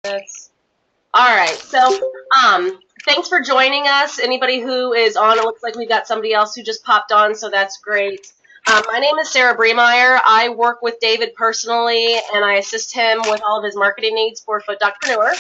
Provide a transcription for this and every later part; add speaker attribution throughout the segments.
Speaker 1: All right. So, thanks for joining us. Anybody who is on, it looks like we've got somebody else who just popped on, so that's great. My name is Sarah Bremeyer. I work with David personally, and I assist him with all of his marketing needs for Foot Docpreneur.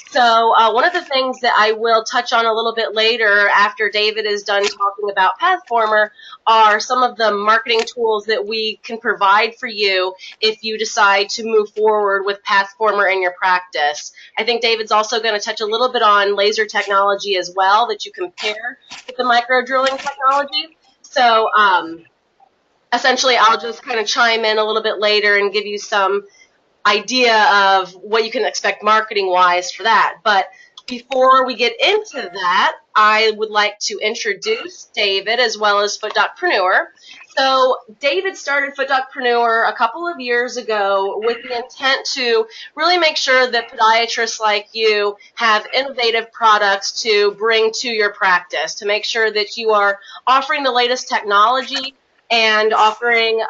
Speaker 1: So, one of the things that I will touch on a little bit later after David is done talking about PathFormer are some of the marketing tools that we can provide for you if you decide to move forward with PathFormer in your practice. I think David's also going to touch a little bit on laser technology as well that you compare with the micro drilling technology. So essentially, I'll just kind of chime in a little bit later and give you some idea of what you can expect marketing-wise for that. But before we get into that, I would like to introduce David as well as Foot Docpreneur. So David started Foot Docpreneur a couple of years ago with the intent to really make sure that podiatrists like you have innovative products to bring to your practice, to make sure that you are offering the latest technology and offering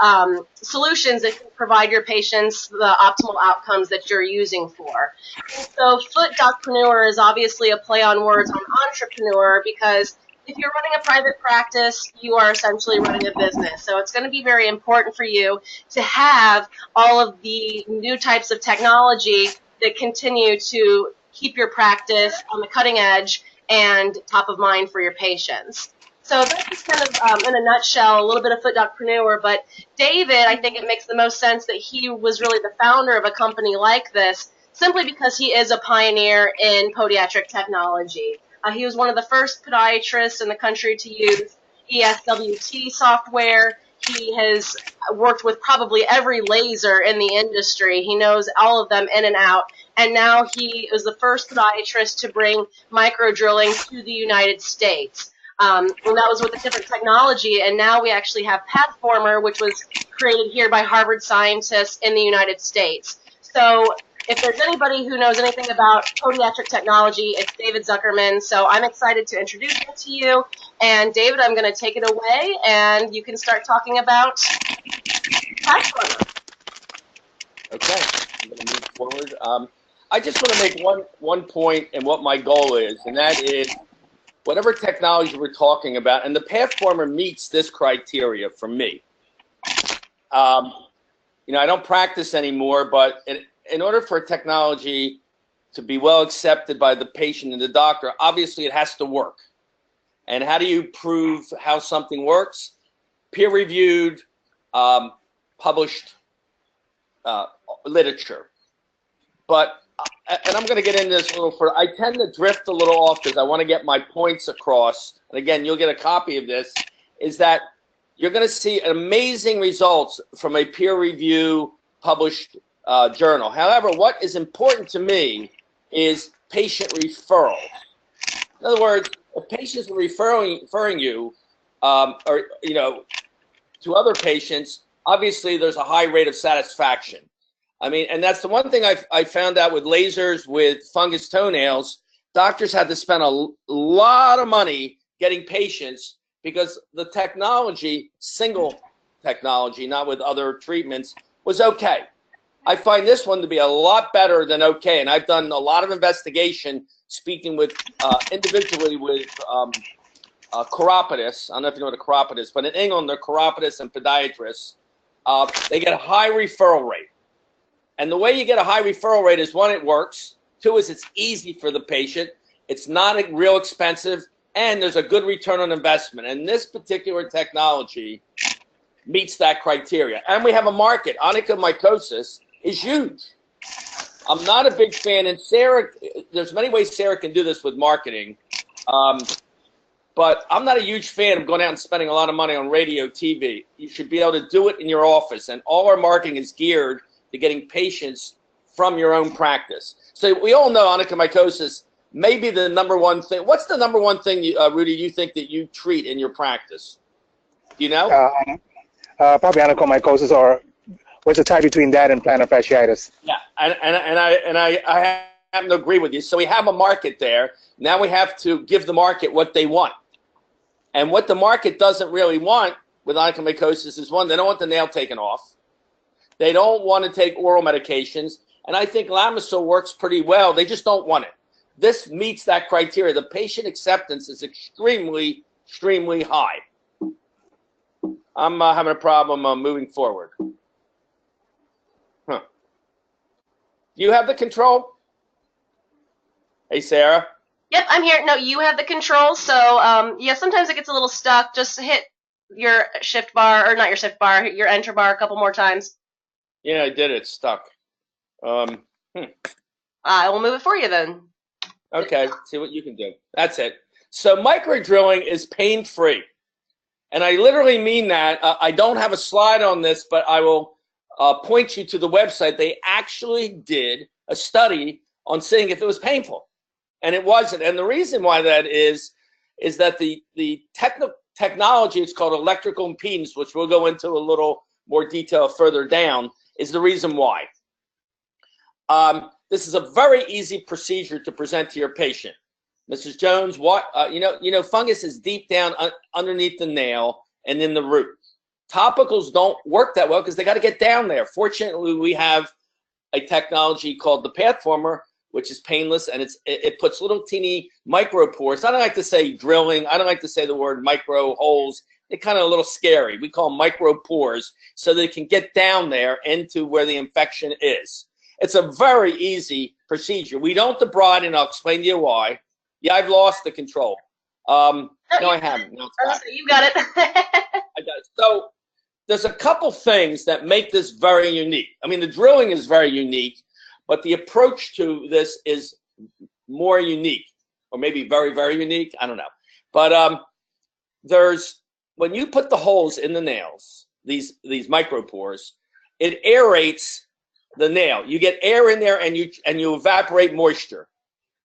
Speaker 1: solutions that can provide your patients the optimal outcomes that you're using for. And so Foot Docpreneur is obviously a play on words on entrepreneur, because if you're running a private practice, you are essentially running a business. So it's going to be very important for you to have all of the new types of technology that continue to keep your practice on the cutting edge and top of mind for your patients. So that's just kind of, in a nutshell, a little bit of Foot Docpreneur. But David, I think it makes the most sense that he was really the founder of a company like this, simply because he is a pioneer in podiatric technology. He was one of the first podiatrists in the country to use ESWT software. He has worked with probably every laser in the industry. He knows all of them in and out. And now he is the first podiatrist to bring micro drilling to the United States. And that was with a different technology, and now we actually have PathFormer, which was created here by Harvard scientists in the United States. So if there's anybody who knows anything about podiatric technology, it's David Zuckerman. So I'm excited to introduce him to you. And David, I'm going to take it away, and you can start talking about PathFormer.
Speaker 2: Okay, I'm going to move forward. I just want to make one point and what my goal is, and that is whatever technology we're talking about, and the PathFormer meets this criteria for me. You know, I don't practice anymore, but in order for technology to be well accepted by the patient and the doctor, obviously it has to work. And how do you prove how something works? Peer-reviewed, published literature. But and I'm going to get into this a little further. I tend to drift a little off because I want to get my points across. And again, you'll get a copy of this, is that you're going to see amazing results from a peer review published journal. However, what is important to me is patient referrals. In other words, if patients are referring you, or you know, to other patients, obviously there's a high rate of satisfaction. I mean, and that's the one thing I found out with lasers, with fungus toenails. Doctors had to spend a lot of money getting patients because the technology, single technology, not with other treatments, was okay. I find this one to be a lot better than okay, and I've done a lot of investigation speaking with individually with chiropodists. I don't know if you know what a chiropodist is, but in England, they're chiropodists and podiatrists. They get a high referral rate. And the way you get a high referral rate is, one, it works. Two, is it's easy for the patient. It's not real expensive, and there's a good return on investment. And this particular technology meets that criteria. And we have a market. Onychomycosis is huge. I'm not a big fan, and Sarah, there's many ways Sarah can do this with marketing, but I'm not a huge fan of going out and spending a lot of money on radio, TV. You should be able to do it in your office, and all our marketing is geared to getting patients from your own practice. So we all know onychomycosis may be the number one thing. What's the number one thing, Rudy, you think that you treat in your practice? Do you know?
Speaker 3: Probably onychomycosis, or what's the tie between that and plantar fasciitis?
Speaker 2: Yeah, and I happen to agree with you. So we have a market there. Now we have to give the market what they want. And what the market doesn't really want with onychomycosis is, one, they don't want the nail taken off. They don't want to take oral medications, And I think Lamisil works pretty well. They just don't want it. This meets that criteria. The patient acceptance is extremely, extremely high. I'm having a problem moving forward. Huh. You have the control? Hey, Sarah?
Speaker 1: Yep, I'm here. No, you have the control. So, yeah, sometimes it gets a little stuck. Just hit your shift bar, or not your shift bar, your enter bar a couple more times.
Speaker 2: Yeah, I did. It's stuck.
Speaker 1: I will move it for you then.
Speaker 2: Okay, see what you can do. That's it. So micro drilling is pain-free. And I literally mean that. I don't have a slide on this, but I will point you to the website. They actually did a study on seeing if it was painful. And it wasn't. And the reason why that is that the technology, it's called electrical impedance, which we'll go into a little more detail further down, is the reason why. This is a very easy procedure to present to your patient. Mrs. Jones, what you know, fungus is deep down underneath the nail and in the root. Topicals don't work that well because they got to get down there. Fortunately, we have a technology called the PathFormer, which is painless, and it puts little teeny micropores. I don't like to say drilling. I don't like to say the word micro holes. They're kind of a little scary. We call them micropores so they can get down there into where the infection is. It's a very easy procedure. We don't debride, and I'll explain to you why. Yeah, I've lost the control. No, I haven't. No,
Speaker 1: you got it.
Speaker 2: I got it. So there's a couple things that make this very unique. I mean, the drilling is very unique, but the approach to this is more unique, or maybe very, very unique. I don't know. But when you put the holes in the nails, these micropores, it aerates the nail. You get air in there, and you evaporate moisture.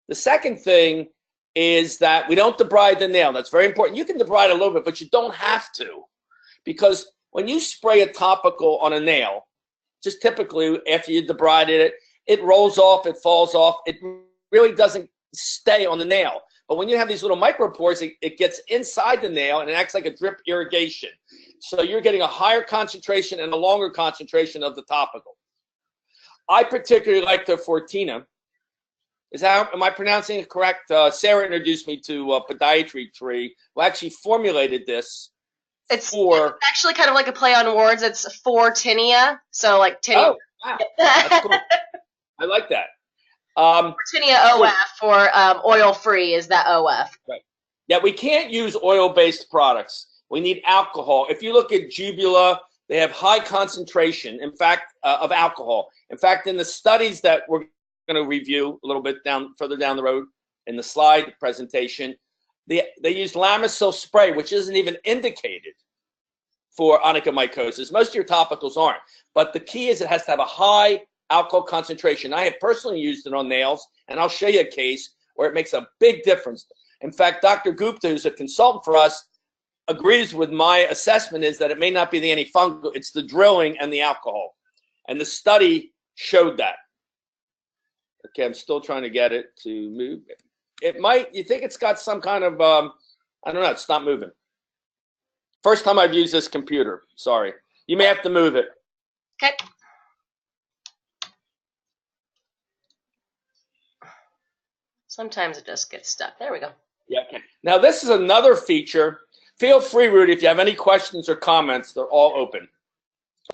Speaker 2: The second thing is that we don't debride the nail. That's very important. You can debride a little bit, but you don't have to, because when you spray a topical on a nail, just typically after you debrided it, it rolls off, it falls off. It really doesn't stay on the nail. But when you have these little micropores, it gets inside the nail and it acts like a drip irrigation. So you're getting a higher concentration and a longer concentration of the topical. I particularly like the Fortina. Am I pronouncing it correct? Sarah introduced me to Podiatry Tree, who actually formulated this.
Speaker 1: It's actually kind of like a play on words. It's for tinea, so like tinea.
Speaker 2: Oh, wow. That's cool. I like that.
Speaker 1: Tinea OF for oil-free is that OF.
Speaker 2: Right. Yeah, we can't use oil-based products. We need alcohol. If you look at Jubula, they have high concentration, in fact, of alcohol. In fact, in the studies that we're going to review a little bit further down the road in the slide presentation, they use Lamisil spray, which isn't even indicated for onychomycosis. Most of your topicals aren't. But the key is it has to have a high alcohol concentration. I have personally used it on nails, and I'll show you a case where it makes a big difference. In fact, Dr. Gupta, who's a consultant for us, agrees with my assessment is that it may not be the antifungal, it's the drilling and the alcohol. And the study showed that. Okay, I'm still trying to get it to move. It might, you think it's got some kind of, I don't know, it's not moving. First time I've used this computer, sorry. You may have to move it.
Speaker 1: Okay. Sometimes it just gets stuck. There we go.
Speaker 2: Yeah, okay. Now this is another feature. Feel free, Rudy, if you have any questions or comments, they're all open.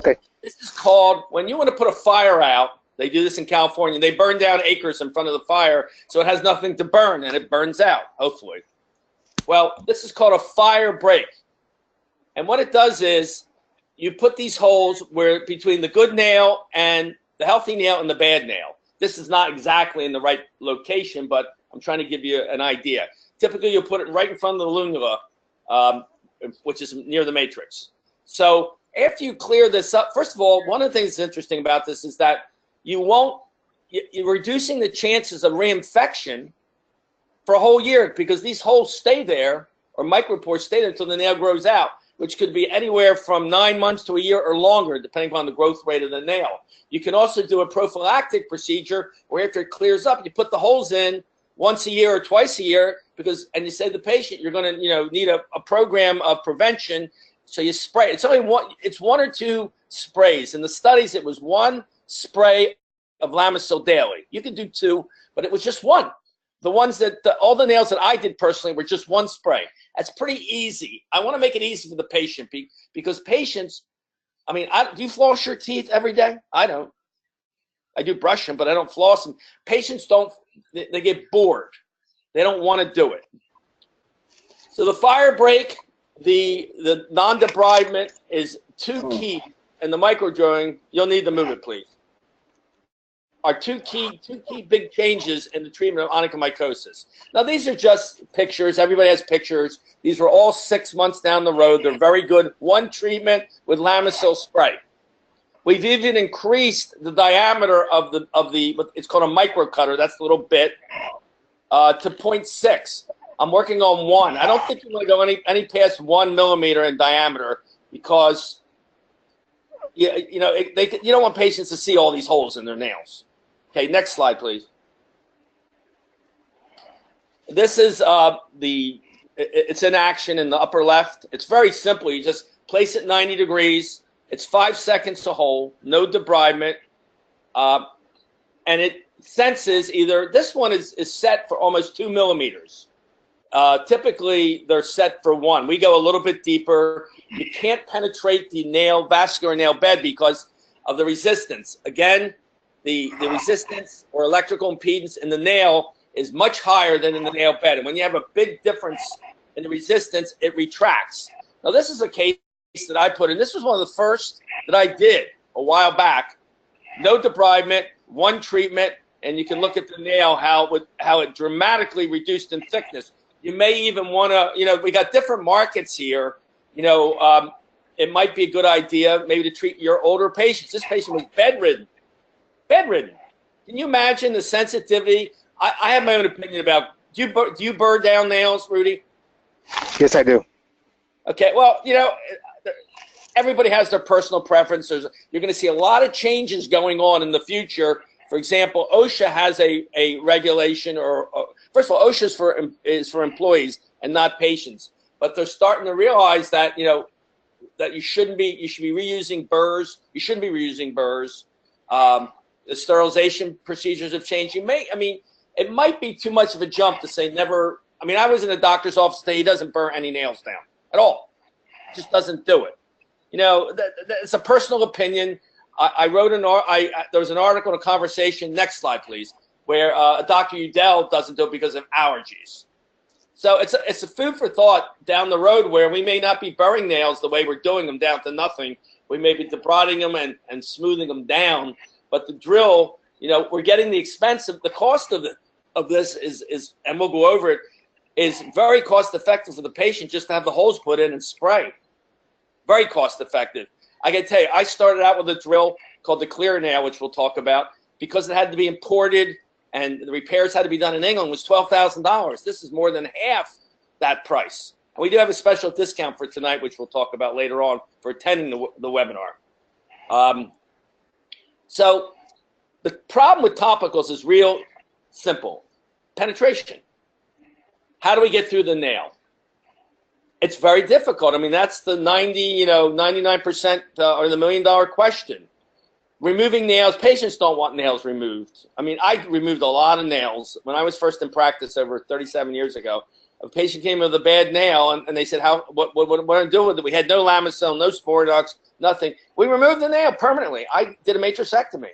Speaker 3: Okay.
Speaker 2: This is called, when you want to put a fire out, they do this in California, they burn down acres in front of the fire so it has nothing to burn and it burns out, hopefully. Well, this is called a fire break. And what it does is you put these holes where between the good nail and the healthy nail and the bad nail. This is not exactly in the right location, but I'm trying to give you an idea. Typically, you'll put it right in front of the lunula, which is near the matrix. So after you clear this up, first of all, one of the things that's interesting about this is that you're reducing the chances of reinfection for a whole year because these holes stay there, or micropores stay there until the nail grows out, which could be anywhere from 9 months to a year or longer, depending upon the growth rate of the nail. You can also do a prophylactic procedure where after it clears up, you put the holes in once a year or twice a year, and you say to the patient, you're going to need a program of prevention. So you spray. It's one or two sprays. In the studies, it was one spray of Lamisil daily. You can do 2, but it was just 1. The ones that, all the nails that I did personally were just 1 spray. That's pretty easy. I want to make it easy for the patient because patients, I mean, do you floss your teeth every day? I don't. I do brush them, but I don't floss them. Patients don't, they get bored. They don't want to do it. So the fire break, the non-debridement is 2 key, and the microdrilling, you'll need to move it, please, are two key big changes in the treatment of onychomycosis. Now, these are just pictures. Everybody has pictures. These were all 6 months down the road. They're very good. 1 treatment with Lamisil spray. We've even increased the diameter of the it's called a micro cutter. That's the little bit to 0.6. I'm working on 1. I don't think you want to go any past 1 millimeter in diameter because you don't want patients to see all these holes in their nails. Okay, next slide, please. This is it's in action in the upper left. It's very simple. You just place it 90 degrees. It's 5 seconds to hold, no debridement, and it senses either, this one is set for almost 2 millimeters. Typically, they're set for 1. We go a little bit deeper. You can't penetrate the vascular nail bed because of the resistance. Again, the resistance or electrical impedance in the nail is much higher than in the nail bed. And when you have a big difference in the resistance, it retracts. Now, this is a case that I put in. This was one of the first that I did a while back. No debridement, 1 treatment, and you can look at the nail, how it dramatically reduced in thickness. You may even want to, we got different markets here. It might be a good idea maybe to treat your older patients. This patient was bedridden. Can you imagine the sensitivity? I have my own opinion about, do you burr down nails, Rudy?
Speaker 3: Yes, I do.
Speaker 2: Okay, well, everybody has their personal preferences. You're going to see a lot of changes going on in the future. For example, OSHA has a regulation, first of all, OSHA is for employees and not patients. But they're starting to realize that that you should be reusing burrs. You shouldn't be reusing burrs. The sterilization procedures have changed. It might be too much of a jump to say never. I was in a doctor's office today. He doesn't burr any nails down at all. Just doesn't do it. It's a personal opinion. I wrote there was an article, a conversation. Next slide, please. Where Dr. Udell doesn't do it because of allergies. So it's a food for thought down the road where we may not be burring nails the way we're doing them down to nothing. We may be debriding them and smoothing them down. But the drill, we're getting the cost of this is, and we'll go over it, is very cost effective for the patient just to have the holes put in and spray. Very cost effective. I can tell you, I started out with a drill called the Clear Nail, which we'll talk about, because it had to be imported and the repairs had to be done in England, was $12,000. This is more than half that price. And we do have a special discount for tonight, which we'll talk about later on for attending the webinar. So the problem with topicals is real simple. Penetration. How do we get through the nail? It's very difficult. That's the 99% or the $1 million question. Removing nails, patients don't want nails removed. I removed a lot of nails. When I was first in practice over 37 years ago, a patient came with a bad nail, and they said, what do I do with it? We had no Lamisil, no Sporanox, nothing. We removed the nail permanently. I did a matrixectomy.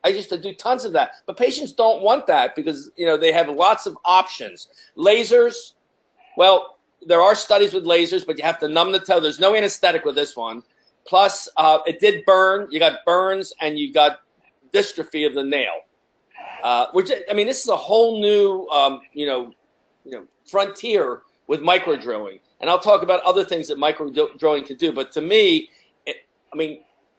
Speaker 2: I used to do tons of that. But patients don't want that because, they have lots of options. Lasers, well, there are studies with lasers, but you have to numb the toe. There's no anesthetic with this one. Plus, it did burn. You got burns, and you got dystrophy of the nail. This is a whole new, frontier with microdrilling. And I'll talk about other things that microdrilling can do. But to me,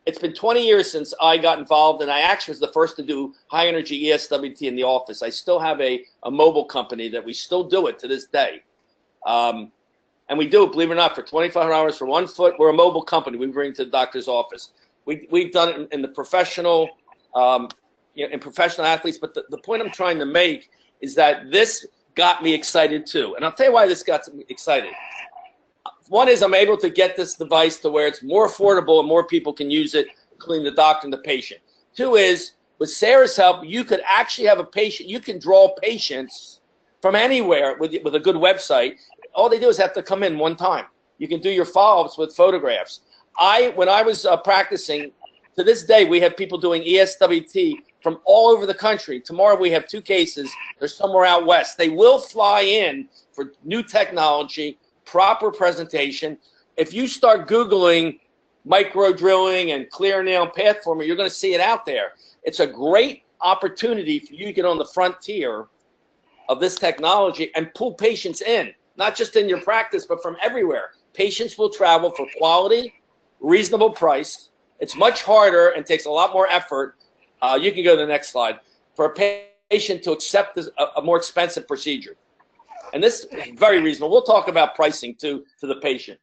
Speaker 2: it's been 20 years since I got involved, and I actually was the first to do high-energy ESWT in the office. I still have a mobile company that we still do it to this day. And we do it, believe it or not, for 2,500 hours for 1 foot. We're a mobile company. We bring to the doctor's office. We've done it in the professional, in professional athletes. But the point I'm trying to make is that this got me excited too. And I'll tell you why this got me excited. One is I'm able to get this device to where it's more affordable and more people can use it, including the doctor and the patient. 2 is With Sarah's help, you could actually have a patient. You can draw patients from anywhere with a good website. All they do is have to come in one time. You can do your follow-ups with photographs. When I was practicing, to this day, we have people doing ESWT from all over the country. Tomorrow we have 2 cases. They're somewhere out west. They will fly in for new technology, proper presentation. If you start Googling micro drilling and clear nail and PathFormer, you're going to see it out there. It's a great opportunity for you to get on the frontier of this technology and pull patients in, not just in your practice, but from everywhere. Patients will travel for quality, reasonable price. It's much harder and takes a lot more effort. You can go to the next slide. For a patient to accept a more expensive procedure. And this is very reasonable. We'll talk about pricing to the patient.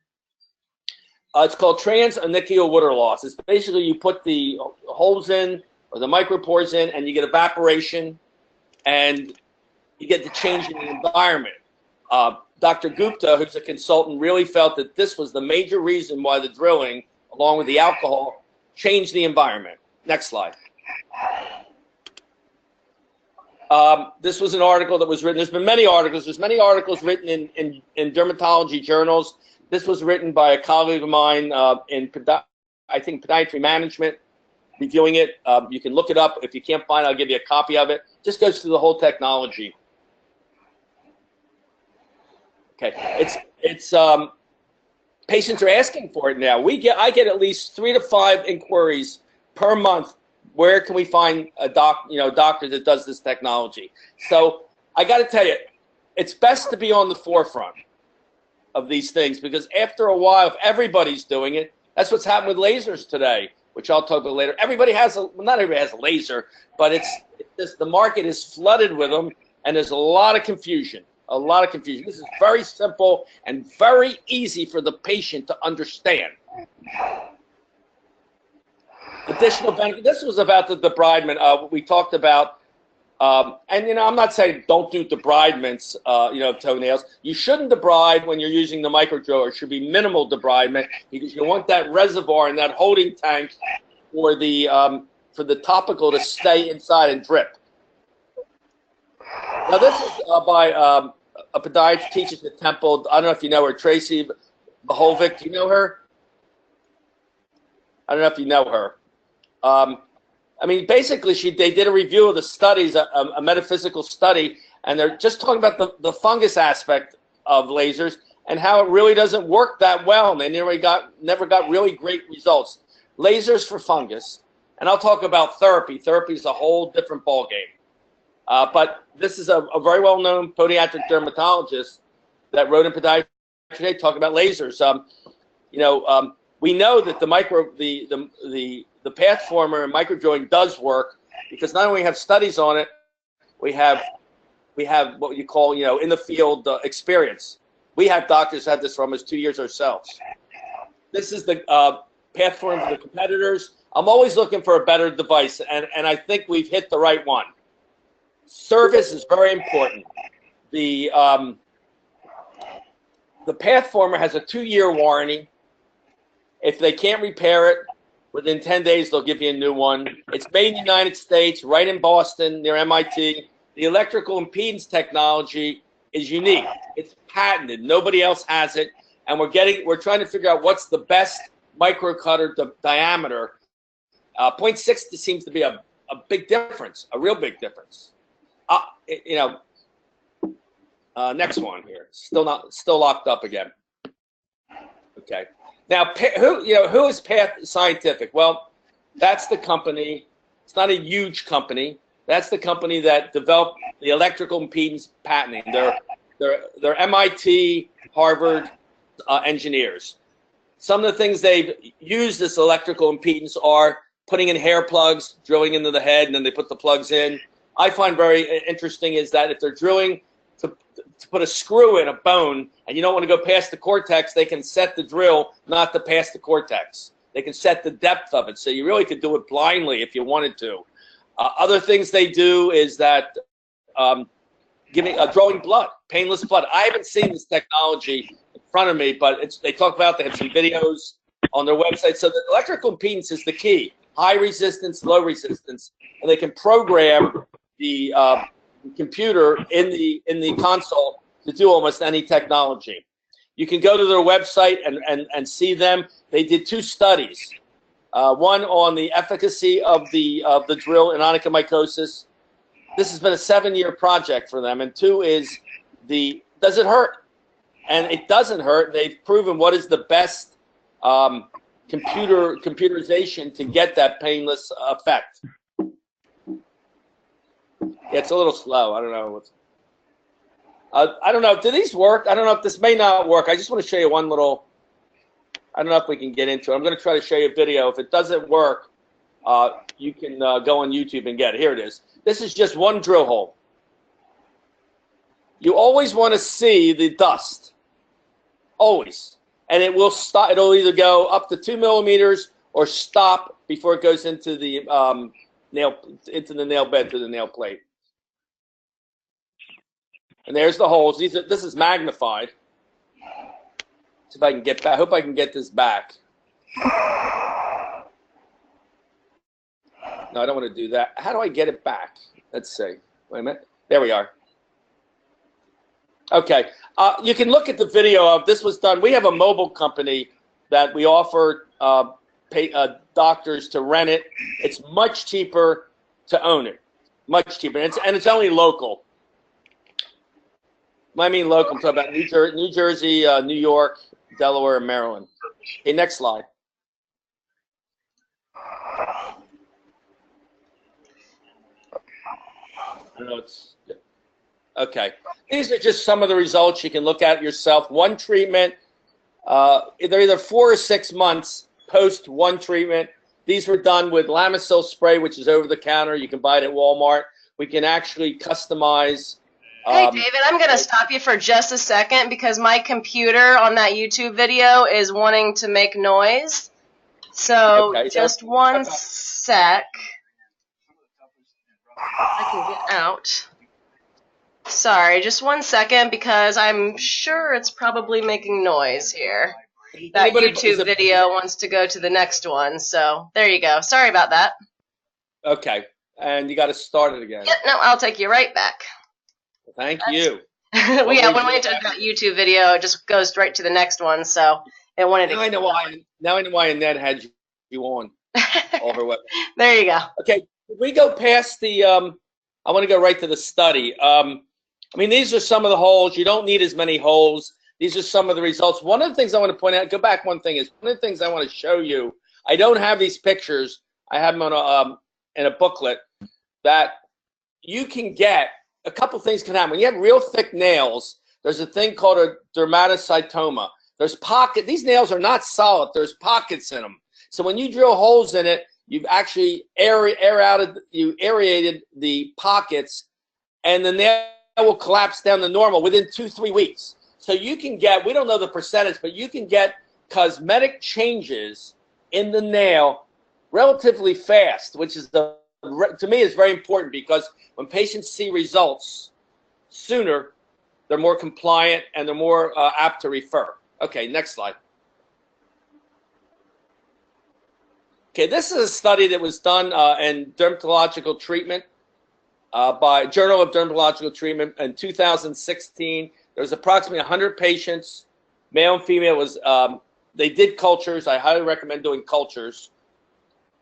Speaker 2: It's called transannuncial water loss. It's basically you put the holes in or the micropores in and you get evaporation and you get the change in the environment. Dr. Gupta, who's a consultant, really felt that this was the major reason why the drilling, along with the alcohol, changed the environment. Next slide. This was an article that was written. There's been many articles. There's many articles written in dermatology journals. This was written by a colleague of mine in, I think, podiatry management, reviewing it. You can look it up. If you can't find it, I'll give you a copy of it. Just goes through the whole technology. Okay, it's patients are asking for it now. I get at least 3 to 5 inquiries per month. Where can we find a doctor that does this technology? So I got to tell you, it's best to be on the forefront of these things, because after a while, if everybody's doing it, that's what's happened with lasers today, which I'll talk about later. Everybody has not everybody has a laser, but it's the market is flooded with them, and there's a lot of confusion. A lot of confusion. This is very simple and very easy for the patient to understand. Additional benefit. This was about the debridement. We talked about, and I'm not saying don't do debridements, of toenails. You shouldn't debride when you're using the micro driller. It should be minimal debridement because you want that reservoir and that holding tank for the topical to stay inside and drip. Now this is by a podiatrist teaches at Temple. I don't know if you know her, Tracy Bahovic. Do you know her? I don't know if you know her. Basically, they did a review of the studies, a metaphysical study, and they're just talking about the fungus aspect of lasers and how it really doesn't work that well, and they never got really great results. Lasers for fungus, and I'll talk about therapy. Therapy is a whole different ballgame. But this is a very well-known podiatric dermatologist that wrote in Podiatry Today talking about lasers. We know that the PathFormer and microdrilling does work because not only have studies on it, we have what you call in the field experience. We have doctors who had this for almost 2 years ourselves. This is the PathFormer for the competitors. I'm always looking for a better device, and I think we've hit the right one. Service is very important. The PathFormer has a 2-year warranty. If they can't repair it, within 10 days, they'll give you a new one. It's made in the United States, right in Boston, near MIT. The electrical impedance technology is unique. It's patented. Nobody else has it. And we're trying to figure out what's the best microcutter diameter. 0.6 seems to be a big difference, a real big difference. Next one here. Still locked up again. Okay. Now, who is Path Scientific? Well, that's the company. It's not a huge company. That's the company that developed the electrical impedance patenting. They're MIT, Harvard engineers. Some of the things they've used this electrical impedance are putting in hair plugs, drilling into the head, and then they put the plugs in. I find very interesting is that if they're drilling to put a screw in a bone and you don't want to go past the cortex, they can set the drill not to pass the cortex. They can set the depth of it. So you really could do it blindly if you wanted to. Other things they do is that drawing blood, painless blood. I haven't seen this technology in front of me, but they talk about, they have some videos on their website. So the electrical impedance is the key. high resistance, low resistance, and they can program the computer in the console to do almost any technology. You can go to their website and see them. They did 2 studies. One on the efficacy of the drill in onychomycosis. This has been a 7-year project for them. And 2 is does it hurt? And it doesn't hurt. They've proven what is the best computerization to get that painless effect. Yeah, it's a little slow. I don't know. I don't know. Do these work? I don't know if this may not work. I just want to show you one little. I don't know if we can get into it. I'm going to try to show you a video. If it doesn't work, you can go on YouTube and get it. Here it is. This is just one drill hole. You always want to see the dust. Always. And it will stop. It'll either go up to 2 millimeters or stop before it goes into the nail bed to the nail plate. And there's the holes. This is magnified. See if I can get back. I hope I can get this back. No, I don't want to do that. How do I get it back? Let's see. Wait a minute. There we are. Okay. You can look at the video of this was done. We have a mobile company that we offer doctors to rent it. It's much cheaper to own it. Much cheaper. And it's only local. I mean local. I'm talking about New Jersey, New York, Delaware, and Maryland. Okay, next slide. I don't know. Okay. These are just some of the results you can look at yourself. One treatment, they're either 4 or 6 months post one treatment. These were done with Lamisil spray, which is over the counter. You can buy it at Walmart. We can actually customize.
Speaker 1: Hey, David, I'm going to stop you for just a second because my computer on that YouTube video is wanting to make noise. So just one sec. I can get out. Sorry, just one second because I'm sure it's probably making noise here. That YouTube video wants to go to the next one, so there you go. Sorry about that.
Speaker 2: Okay, and you got to start it again.
Speaker 1: Yep, no, I'll take you right back.
Speaker 2: Thank you.
Speaker 1: When we enter that YouTube video, it just goes right to the next one, so it wanted to.
Speaker 2: Now I know why. Now I know why Annette had you on all her weapons.
Speaker 1: There you go.
Speaker 2: Okay, we go past the. I want to go right to the study. I mean, these are some of the holes. You don't need as many holes. These are some of the results. One of the things I want to point out, go back one thing, is one of the things I want to show you, I don't have these pictures. I have them on in a booklet that you can get. A couple things can happen. When you have real thick nails, there's a thing called a dermatocytoma. There's these nails are not solid. There's pockets in them. So when you drill holes in it, you've actually aerated the pockets, and the nail will collapse down to normal within 2-3 weeks. So you can get, we don't know the percentage, but you can get cosmetic changes in the nail relatively fast, which is to me is very important because when patients see results sooner, they're more compliant and they're more apt to refer. Okay, next slide. Okay, this is a study that was done in dermatological treatment by Journal of Dermatological Treatment in 2016. There was approximately 100 patients, male and female. They did cultures. I highly recommend doing cultures.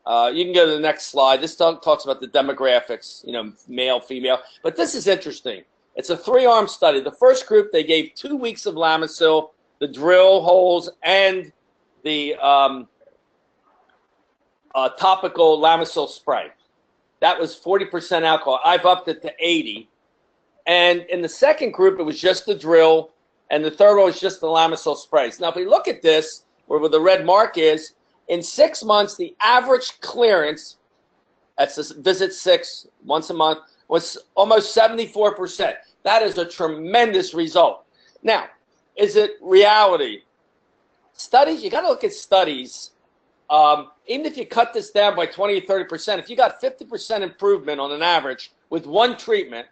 Speaker 2: You can go to the next slide. This talks about the demographics, male, female. But this is interesting. It's a 3-arm study. The first group, they gave 2 weeks of Lamisil, the drill holes, and the topical Lamisil spray. That was 40% alcohol. I've upped it to 80. And in the second group, it was just the drill, and the third one was just the Lamisil sprays. Now, if we look at this, where the red mark is, in 6 months, the average clearance, that's visit 6 once a month, was almost 74%. That is a tremendous result. Now, is it reality? Studies, you got to look at studies. Even if you cut this down by 20 or 30%, if you got 50% improvement on an average with one treatment,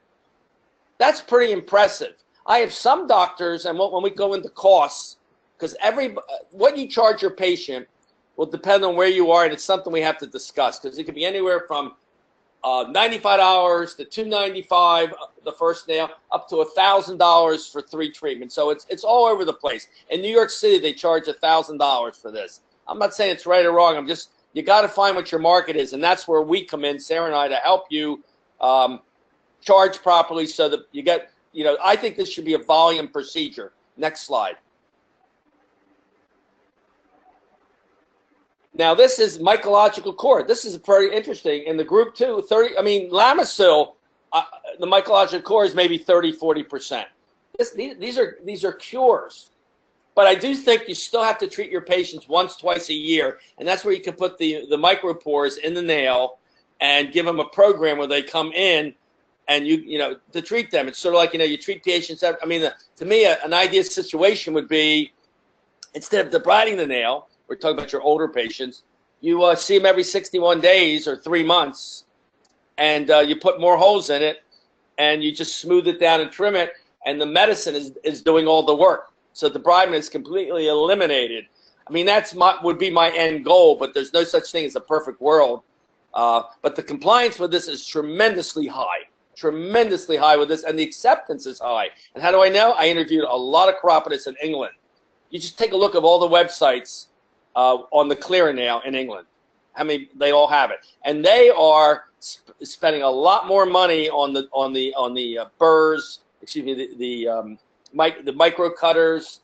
Speaker 2: that's pretty impressive. I have some doctors, and when we go into costs, because what you charge your patient will depend on where you are, and it's something we have to discuss because it could be anywhere from $95 to $295 the first nail, up to $1,000 for 3 treatments. So it's all over the place. In New York City, they charge $1,000 for this. I'm not saying it's right or wrong. I'm just, you got to find what your market is, and that's where we come in, Sarah and I, to help you charge properly so that you get, I think this should be a volume procedure. Next slide. Now, this is mycological cord. This is very interesting. In the group 2, Lamisil, the mycological cord is maybe 30–40%. These are cures. But I do think you still have to treat your patients once, twice a year, and that's where you can put the micropores in the nail and give them a program where they come in and to treat them. It's sort of like, you treat patients. To me, an ideal situation would be, instead of debriding the nail, we're talking about your older patients, you see them every 61 days or 3 months, and you put more holes in it, and you just smooth it down and trim it, and the medicine is doing all the work. So debridement is completely eliminated. That's would be my end goal, but there's no such thing as a perfect world. But the compliance with this is tremendously high with this, and the acceptance is high. And how do I know? I interviewed a lot of chiropodists in England. You just take a look at all the websites on the clear nail in England. They all have it, and they are spending a lot more money on the burrs. Excuse me, the micro cutters,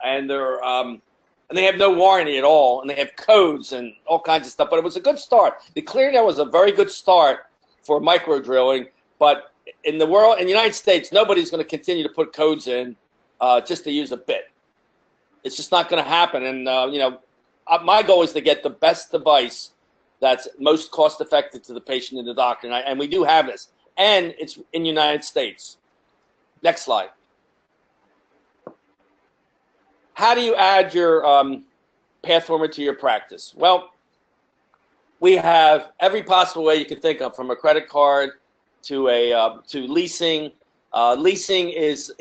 Speaker 2: and they have no warranty at all, and they have codes and all kinds of stuff. But it was a good start. The clear nail was a very good start for micro drilling. But in the United States, nobody's going to continue to put codes in just to use a bit. It's just not going to happen. And my goal is to get the best device that's most cost effective to the patient and the doctor, and we do have this, and it's in the United States. Next slide. How do you add your PathFormer to your practice? Well, we have every possible way you can think of, from a credit card to leasing. Leasing is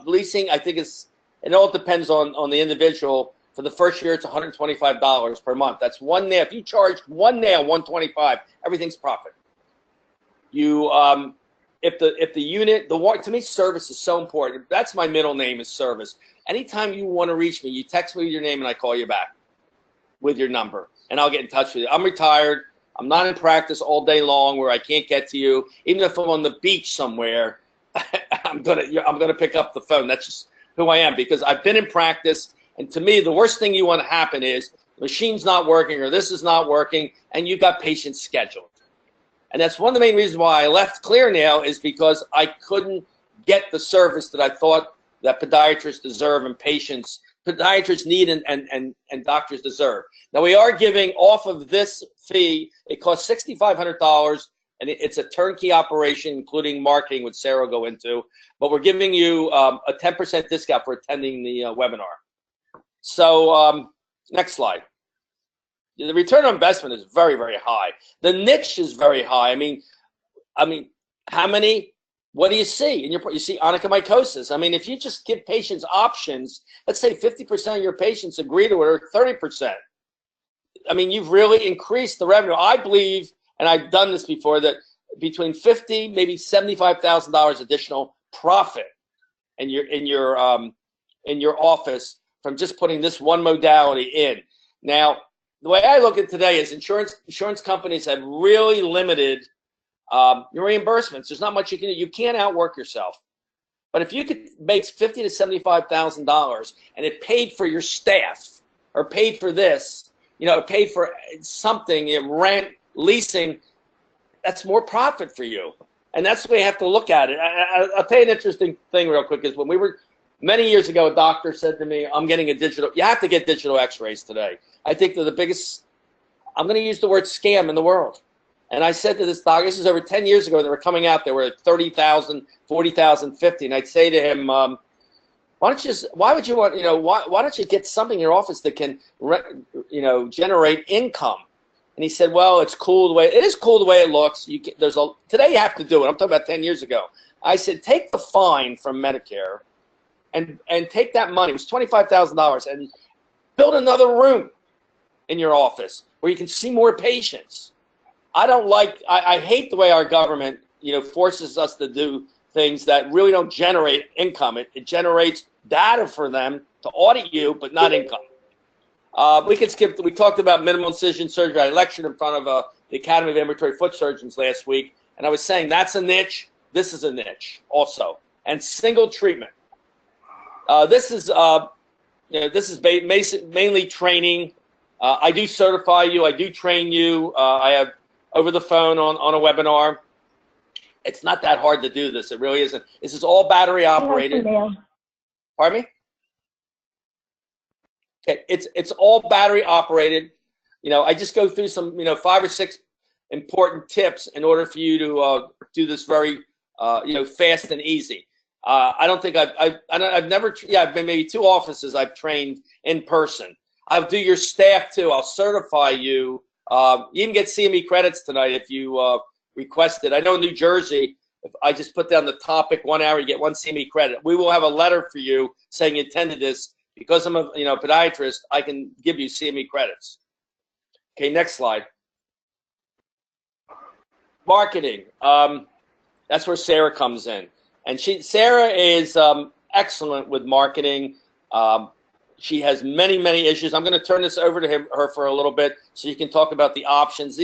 Speaker 2: leasing. I think it all depends on the individual. For the first year, it's $125 per month. That's one nail. If you charge one nail $125, everything's profit. If the unit, to me, service is so important. That's my middle name, is service. Anytime you want to reach me, you text me your name and I call you back with your number, and I'll get in touch with you. I'm retired. I'm not in practice all day long where I can't get to you. Even if I'm on the beach somewhere, I'm gonna pick up the phone. That's just who I am, because I've been in practice. And to me, the worst thing you want to happen is the machine's not working or this is not working, and you've got patients scheduled. And that's one of the main reasons why I left clear nail, is because I couldn't get the service that I thought that podiatrists deserve and podiatrists need and doctors deserve. Now, we are giving off of this fee. It costs $6,500, and it's a turnkey operation, including marketing, which Sarah will go into. But we're giving you a 10% discount for attending the webinar. So next slide. The return on investment is very, very high. The niche is very high. How many? What do you see? You see onychomycosis. If you just give patients options, let's say 50% of your patients agree to it, or 30%. You've really increased the revenue. I believe, and I've done this before, that between $50,000, maybe $75,000 additional profit in your office from just putting this one modality in. Now, the way I look at it today is insurance companies have really limited your reimbursements. There's not much you can do. You can't outwork yourself. But if you could make $50,000 to $75,000 and it paid for your staff, or paid for this, it paid for something, rent, leasing, that's more profit for you. And that's the way you have to look at it. I'll tell you an interesting thing real quick. Is when we were, many years ago, a doctor said to me, I'm getting you have to get digital x-rays today. I think they're the biggest, I'm going to use the word scam in the world. And I said to this doctor, this is over 10 years ago, they were coming out, they were at 30,000, 40,000, 50. And I'd say to him, why don't you get something in your office that can, generate income? And he said, well, it is cool the way it looks. Today you have to do it. I'm talking about 10 years ago. I said, take the fine from Medicare and take that money. It was $25,000, and build another room. in your office where you can see more patients. I hate the way our government, forces us to do things that really don't generate income. It generates data for them to audit you, but not income. We talked about minimal incision surgery. I lectured in front of the Academy of Ambulatory Foot Surgeons last week, and I was saying that's a niche. This is a niche also. And single treatment. This is mainly training. I do certify you. I do train you. I have over the phone on a webinar. It's not that hard to do this. It really isn't. This is all battery operated. Pardon me? Okay, it's all battery operated. I just go through some 5 or 6 important tips in order for you to do this very fast and easy. I don't think I've been maybe 2 offices I've trained in person. I'll do your staff too. I'll certify you. You even get CME credits tonight if you request it. I know in New Jersey, if I just put down the topic 1 hour, you get 1 CME credit. We will have a letter for you saying you attended this. Because I'm a podiatrist, I can give you CME credits. Okay, next slide. Marketing. That's where Sarah comes in. And Sarah is excellent with marketing. She has many, many issues. I'm going to turn this over to her for a little bit so you can talk about the options.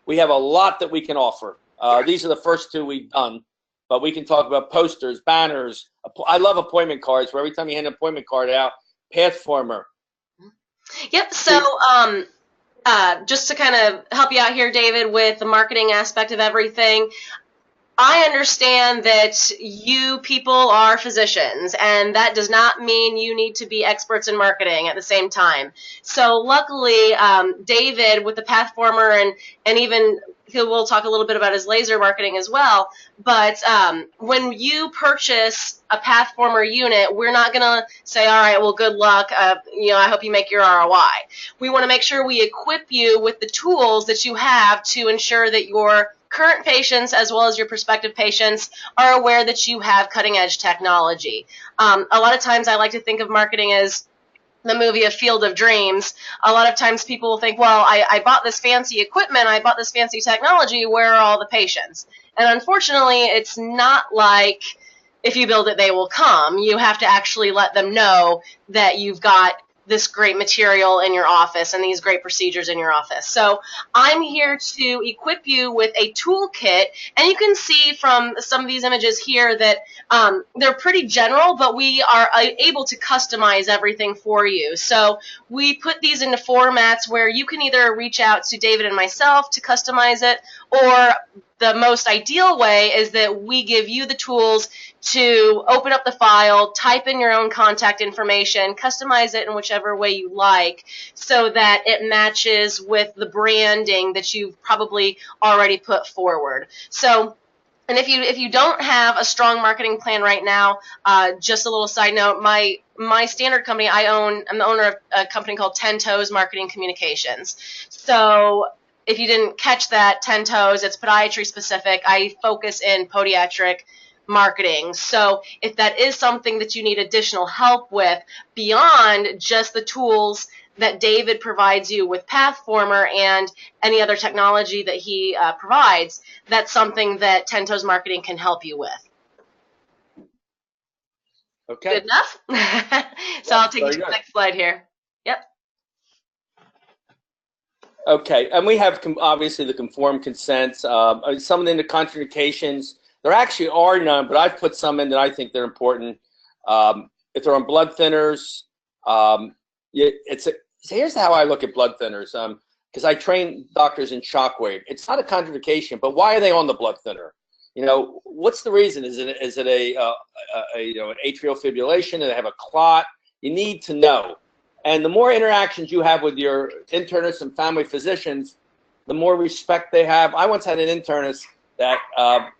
Speaker 2: We have a lot that we can offer. These are the first 2 we've done, but we can talk about posters, banners. I love appointment cards where every time you hand an appointment card out, PathFormer.
Speaker 1: Yep. So just to kind of help you out here, David, with the marketing aspect of everything, I understand that you people are physicians, and that does not mean you need to be experts in marketing at the same time. So luckily, David with the PathFormer and even we'll talk a little bit about his laser marketing as well. But when you purchase a PathFormer unit, we're not going to say, all right, well, good luck. I hope you make your ROI. We want to make sure we equip you with the tools that you have to ensure that your current patients as well as your prospective patients are aware that you have cutting-edge technology. A lot of times I like to think of marketing as the movie A Field of Dreams. A lot of times people will think, well, I bought this fancy equipment, I bought this fancy technology, where are all the patients? And unfortunately, it's not like if you build it, they will come. You have to actually let them know that you've got this great material in your office and these great procedures in your office. So I'm here to equip you with a toolkit, and you can see from some of these images here that they're pretty general, but we are able to customize everything for you. So we put these into formats where you can either reach out to David and myself to customize it, or the most ideal way is that we give you the tools to open up the file, type in your own contact information, customize it in whichever way you like so that it matches with the branding that you've probably already put forward. So, and if you don't have a strong marketing plan right now, just a little side note, my standard company I'm the owner of a company called 10 Toes Marketing Communications. So if you didn't catch that, 10 Toes, it's podiatry specific. I focus in podiatric marketing. So if that is something that you need additional help with beyond just the tools that David provides you with PathFormer and any other technology that he provides, that's something that 10 Toes Marketing can help you with.
Speaker 2: Okay.
Speaker 1: Good enough? So I'll take you to the next slide here. Yep.
Speaker 2: Okay, and we have obviously the conformed consents. Some of the contraindications, there actually are none, but I've put some in that I think they're important. If they're on blood thinners, here's how I look at blood thinners, because I train doctors in shockwave. It's not a contraindication, but why are they on the blood thinner? What's the reason? Is it an atrial fibrillation? Do they have a clot? You need to know. And the more interactions you have with your internists and family physicians, the more respect they have. I once had an internist that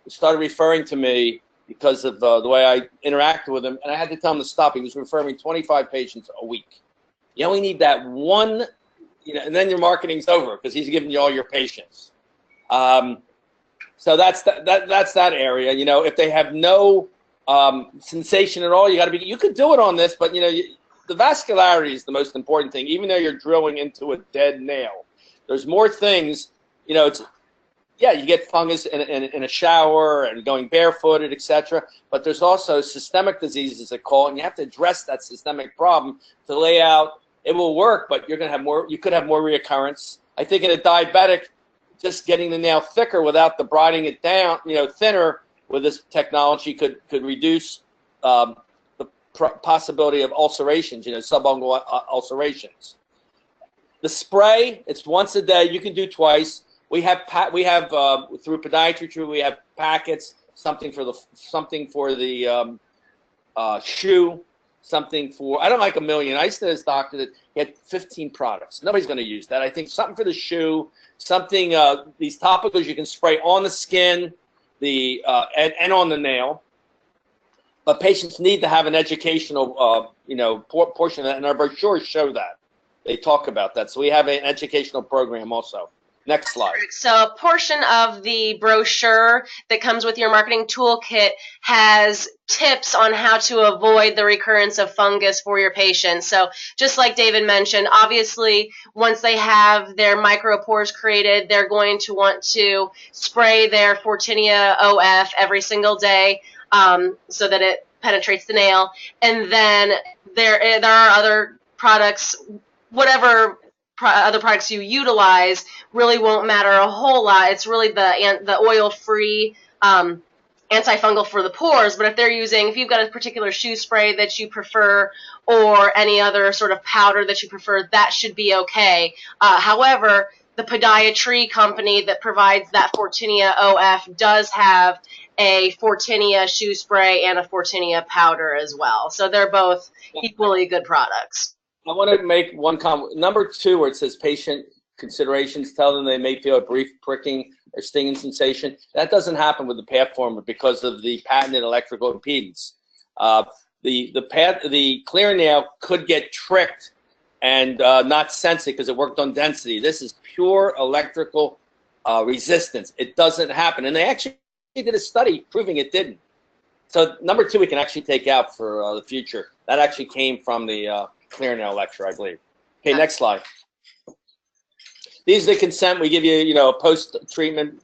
Speaker 2: started referring to me because of the way I interacted with him, and I had to tell him to stop. He was referring me 25 patients a week. You only need that one, and then your marketing's over because he's giving you all your patients. So that's that area. If they have no sensation at all, you could do it on this, but the vascularity is the most important thing, even though you're drilling into a dead nail. There's more things, it's, yeah, you get fungus in a shower and going barefooted, etc. But there's also systemic diseases that call, and you have to address that systemic problem to lay out. It will work, but you're going to have more. You could have more reoccurrence. I think in a diabetic, just getting the nail thicker without the briding it down, thinner with this technology could reduce the possibility of ulcerations, subungual ulcerations. The spray, it's once a day. You can do twice. We have through podiatry, we have packets, something for the shoe, something for, I don't like a million. I used to this doctor that he had 15 products. Nobody's going to use that. I think something for the shoe, something, these topicals you can spray on the skin, and on the nail. But patients need to have an educational, portion of that, and our brochures show that. They talk about that. So we have an educational program also. Next slide.
Speaker 1: So a portion of the brochure that comes with your marketing toolkit has tips on how to avoid the recurrence of fungus for your patients. So just like David mentioned, obviously once they have their micropores created, they're going to want to spray their Fortinia OF every single day so that it penetrates the nail. And then there are other products, whatever other products you utilize really won't matter a whole lot. It's really the oil-free antifungal for the pores. But if you've got a particular shoe spray that you prefer or any other sort of powder that you prefer, that should be okay. However, the podiatry company that provides that Fortinia OF does have a Fortinia shoe spray and a Fortinia powder as well. So they're both equally good products.
Speaker 2: I want to make one comment. Number 2, where it says patient considerations, tell them they may feel a brief pricking or stinging sensation. That doesn't happen with the PathFormer because of the patented electrical impedance. The clear nail could get tricked and not sense it because it worked on density. This is pure electrical resistance. It doesn't happen. And they actually did a study proving it didn't. So number 2 we can actually take out for the future. That actually came from the clear nail lecture, I believe. Okay, next slide. These are the consent. We give you, a post-treatment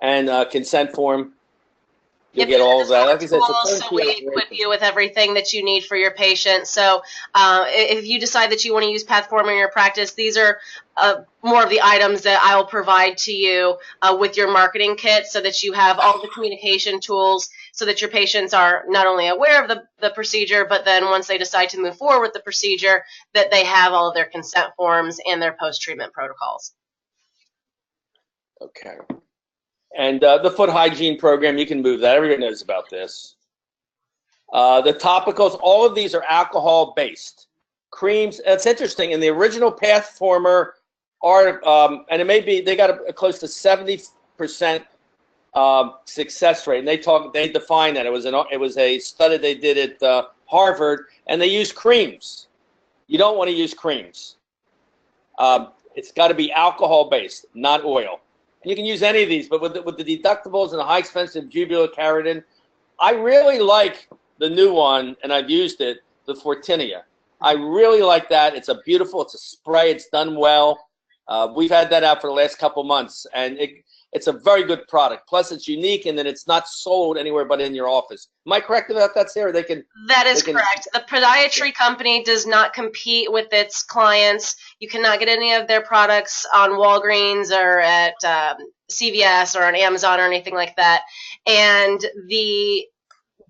Speaker 2: and consent form. You'll get all of that. Like I said,
Speaker 1: so we equip you with everything that you need for your patient. So if you decide that you want to use PathFormer in your practice, these are more of the items that I will provide to you with your marketing kit so that you have all the communication tools so that your patients are not only aware of the procedure, but then once they decide to move forward with the procedure, that they have all of their consent forms and their post-treatment protocols.
Speaker 2: Okay. And the foot hygiene program, you can move that. Everybody knows about this. The topicals, all of these are alcohol-based. Creams, it's interesting. In the original PathFormer art, and it may be, they got a close to 70% success rate. And they define that. It was a study they did at Harvard, and they used creams. You don't want to use creams. It's got to be alcohol-based, not oil. You can use any of these, but with the deductibles and the high expensive tubular keratin, I really like the new one, and I've used it, the Fortinia. I really like that. It's a spray. It's done well. We've had that out for the last couple months, and it's a very good product. Plus, it's unique, and then it's not sold anywhere but in your office. Am I correct about that, Sarah?
Speaker 1: That is correct. The podiatry company does not compete with its clients. You cannot get any of their products on Walgreens or at CVS or on Amazon or anything like that. And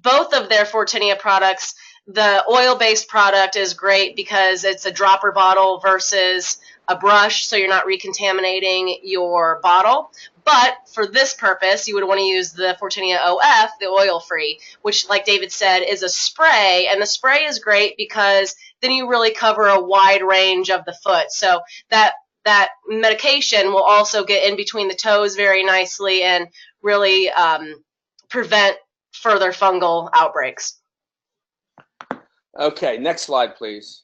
Speaker 1: both of their Fortinia products, the oil-based product is great because it's a dropper bottle versus a brush, so you're not recontaminating your bottle. But for this purpose, you would want to use the Fortinia OF, the oil-free, which, like David said, is a spray. And the spray is great because then you really cover a wide range of the foot. So that medication will also get in between the toes very nicely and really prevent further fungal outbreaks.
Speaker 2: Okay, next slide, please.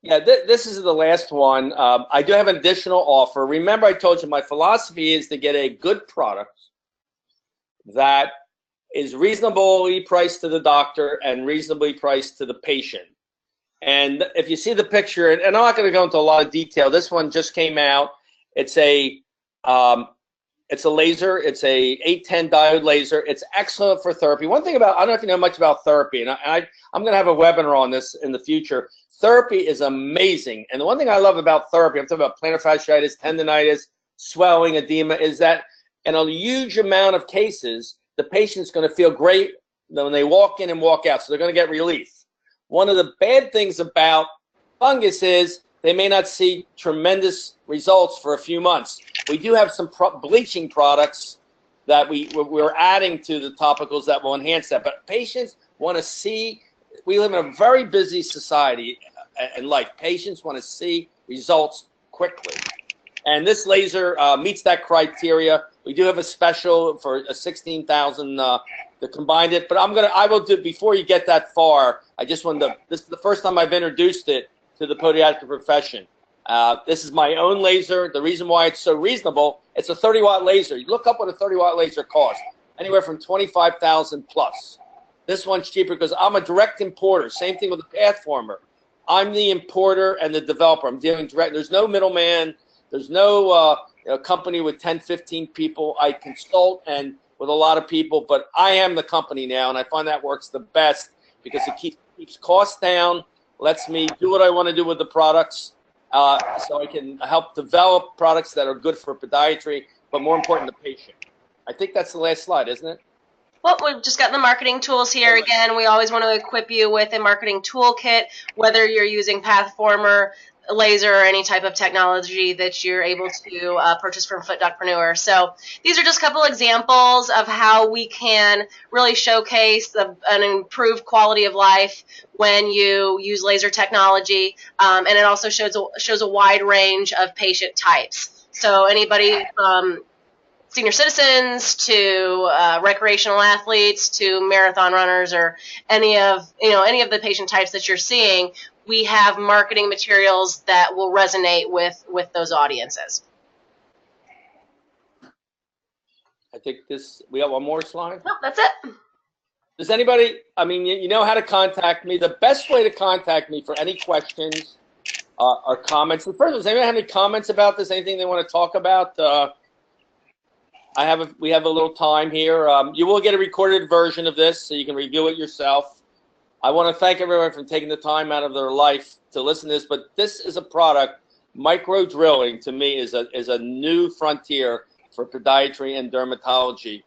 Speaker 2: Yeah, this is the last one. I do have an additional offer. Remember, I told you my philosophy is to get a good product that is reasonably priced to the doctor and reasonably priced to the patient. And if you see the picture, and I'm not going to go into a lot of detail, this one just came out. It's a laser. It's a 810 diode laser. It's excellent for therapy. One thing about, I don't know if you know much about therapy, and I'm going to have a webinar on this in the future. Therapy is amazing. And the one thing I love about therapy, I'm talking about plantar fasciitis, tendonitis, swelling, edema, is that in a huge amount of cases, the patient's going to feel great when they walk in and walk out. So they're going to get relief. One of the bad things about fungus is they may not see tremendous results for a few months. We do have some bleaching products that we're adding to the topicals that will enhance that. But patients want to see, we live in a very busy society in life. Patients want to see results quickly. And this laser meets that criteria. We do have a special for a 16,000 to combine it. But I will do, before you get that far, I just wanted to, this is the first time I've introduced it to the podiatric profession. This is my own laser. The reason why it's so reasonable, it's a 30-watt laser. You look up what a 30-watt laser costs, anywhere from 25,000 plus. This one's cheaper because I'm a direct importer. Same thing with the PathFormer. I'm the importer and the developer. I'm dealing direct. There's no middleman. There's no company with 10, 15 people. I consult and with a lot of people, but I am the company now, and I find that works the best because it keeps costs down, lets me do what I want to do with the products, so I can help develop products that are good for podiatry, but more important, the patient. I think that's the last slide, isn't it?
Speaker 1: Well, we've just got the marketing tools here. Again, we always want to equip you with a marketing toolkit, whether you're using PathFormer, laser, or any type of technology that you're able to purchase from Foot Docpreneur. So these are just a couple examples of how we can really showcase an improved quality of life when you use laser technology, and it also shows a wide range of patient types. So anybody from senior citizens to recreational athletes to marathon runners, or any of the patient types that you're seeing, we have marketing materials that will resonate with those audiences.
Speaker 2: I think we have one more slide.
Speaker 1: Nope, that's it.
Speaker 2: Does anybody, you know how to contact me. The best way to contact me for any questions or comments. First, does anybody have any comments about this? Anything they want to talk about? We have a little time here. You will get a recorded version of this, so you can review it yourself. I want to thank everyone for taking the time out of their life to listen to this, but this is a product, micro drilling to me is a new frontier for podiatry and dermatology,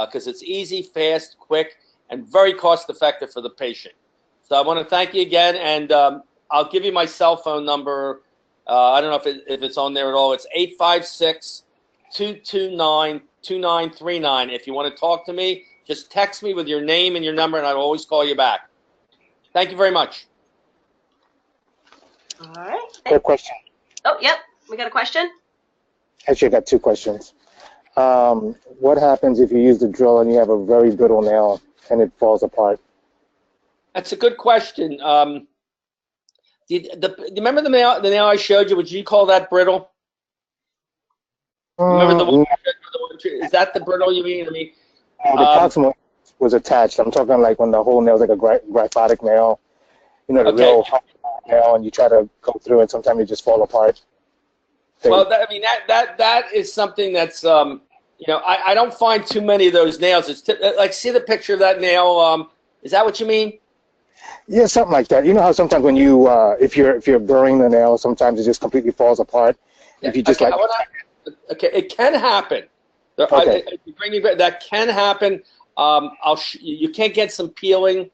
Speaker 2: because it's easy, fast, quick, and very cost effective for the patient. So I want to thank you again, and I'll give you my cell phone number. I don't know if it's on there at all. It's 856-229-2939. If you want to talk to me, just text me with your name and your number, and I'll always call you back. Thank you very much.
Speaker 1: All right.
Speaker 3: Quick question.
Speaker 1: Oh, yep. We got a question?
Speaker 3: Actually, I got two questions. What happens if you use the drill and you have a very brittle nail and it falls apart?
Speaker 2: That's a good question. Do you remember the nail I showed you? Would you call that brittle? Remember the one? Is that the brittle you mean?
Speaker 3: The proximal was attached. I'm talking like when the whole nail is like a graphitic nail. You know, the real nail, and you try to go through it. Sometimes you just fall apart.
Speaker 2: Well, that is something that's I don't find too many of those nails. It's like, see the picture of that nail. Is that what you mean?
Speaker 3: Yeah, something like that. You know how sometimes when you if you're burring the nail, sometimes it just completely falls apart.
Speaker 2: Yeah.
Speaker 3: If you just
Speaker 2: it can happen. That can happen. You can't get some peeling.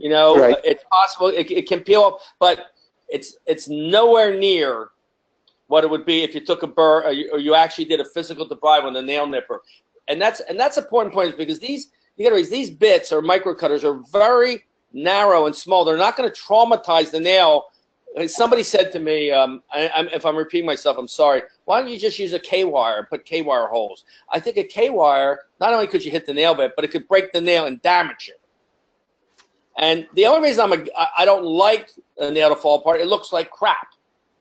Speaker 3: Right.
Speaker 2: It's possible. It can peel off, but it's nowhere near what it would be if you took a burr or you actually did a physical debride with a nail nipper. And that's an important point, because these bits or microcutters are very narrow and small. They're not going to traumatize the nail. Somebody said to me, if I'm repeating myself, I'm sorry, why don't you just use a K-wire and put K-wire holes? I think a K-wire, not only could you hit the nail bit, but it could break the nail and damage it. And the only reason I don't like a nail to fall apart, it looks like crap.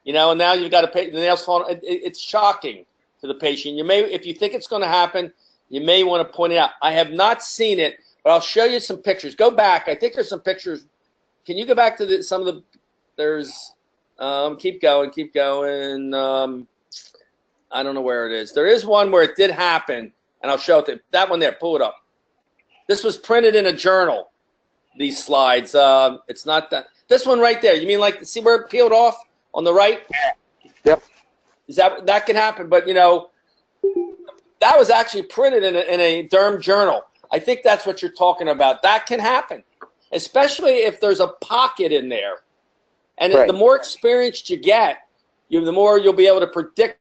Speaker 2: And now you've got the nails falling. It's shocking to the patient. If you think it's going to happen, you may want to point it out. I have not seen it, But I'll show you some pictures. Go back. I think there's some pictures. Can you go back to some of the? There's. Keep going. Keep going. I don't know where it is. There is one where it did happen, and I'll show it. That one there. Pull it up. This was printed in a journal. These slides. It's not that. This one right there. You mean like see where it peeled off on the right?
Speaker 3: Yep.
Speaker 2: Is that can happen? But you know, that was actually printed in a derm journal. I think that's what you're talking about. That can happen, especially if there's a pocket in there. And
Speaker 3: Right.
Speaker 2: the more experienced you get, the more you'll be able to predict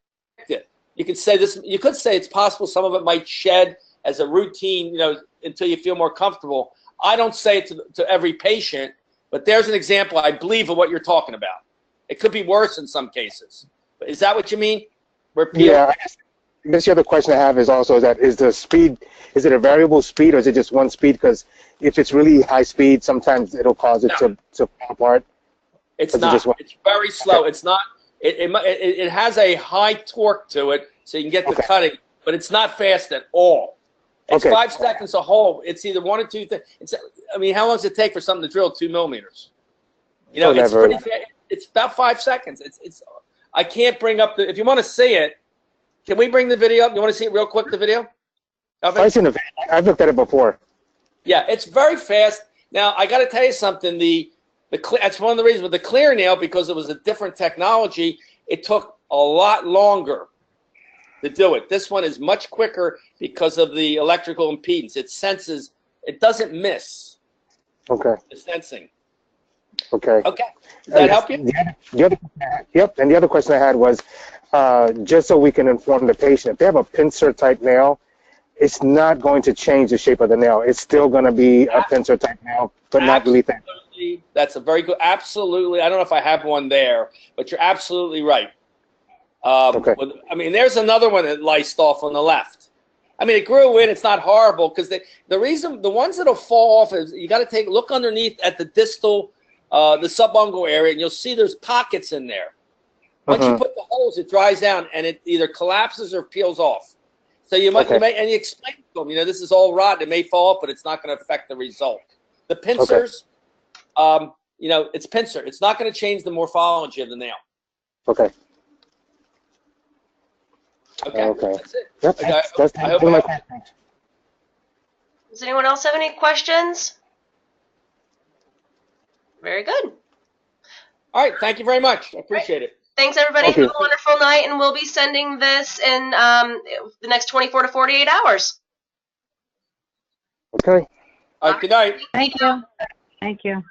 Speaker 2: it. You could say this. You could say it's possible some of it might shed as a routine, you know, until you feel more comfortable. I don't say it to every patient, but there's an example, I believe, of what you're talking about. It could be worse in some cases. But is that what you mean?
Speaker 3: Yeah. I guess the other question I have is also is the speed, is it a variable speed or is it just one speed? Because if it's really high speed, sometimes it'll cause it to fall apart.
Speaker 2: It's not. It's very slow.
Speaker 3: Okay.
Speaker 2: It's not. It has a high torque to it, so you can get the cutting, but it's not fast at all. It's 5 seconds a hole. It's either one or two things. I mean, how long does it take for something to drill 2 millimeters? You know, it's pretty fast. It's about 5 seconds. It's. I can't bring up if you want to see it. Can we bring the video up? You want to see it real quick, the video?
Speaker 3: I've seen the video. I've looked at it before.
Speaker 2: Yeah, it's very fast. Now, I got to tell you something. That's one of the reasons with the clear nail, because it was a different technology, it took a lot longer to do it. This one is much quicker because of the electrical impedance. It senses, it doesn't miss.
Speaker 3: Okay.
Speaker 2: The sensing.
Speaker 3: Okay.
Speaker 2: Okay. Does that help you?
Speaker 3: Yep. And the other question I had was, just so we can inform the patient, if they have a pincer type nail, it's not going to change the shape of the nail. It's still going to be a pincer type nail, but not really thin.
Speaker 2: That's a very good. Absolutely. I don't know if I have one there, but you're absolutely right. Okay. I mean, there's another one that laced off on the left. I mean, it grew in. It's not horrible because the ones that'll fall off is you got to look underneath at the distal, the subungual area, and you'll see there's pockets in there. Once you put the holes, it dries down and it either collapses or peels off. So you may, and you explain to them, you know, this is all rotten. It may fall off, but it's not going to affect the result. The pincers, you know, it's pincer. It's not going to change the morphology of the nail.
Speaker 3: Okay.
Speaker 2: Okay. That's it.
Speaker 3: Yep. I hope my question.
Speaker 1: Does anyone else have any questions? Very good.
Speaker 2: All right. Thank you very much. I appreciate it.
Speaker 1: Thanks, everybody. Have a wonderful night, and we'll be sending this in the next 24 to 48 hours.
Speaker 3: Okay.
Speaker 2: All right. Good night.
Speaker 4: Thank you. Thank you.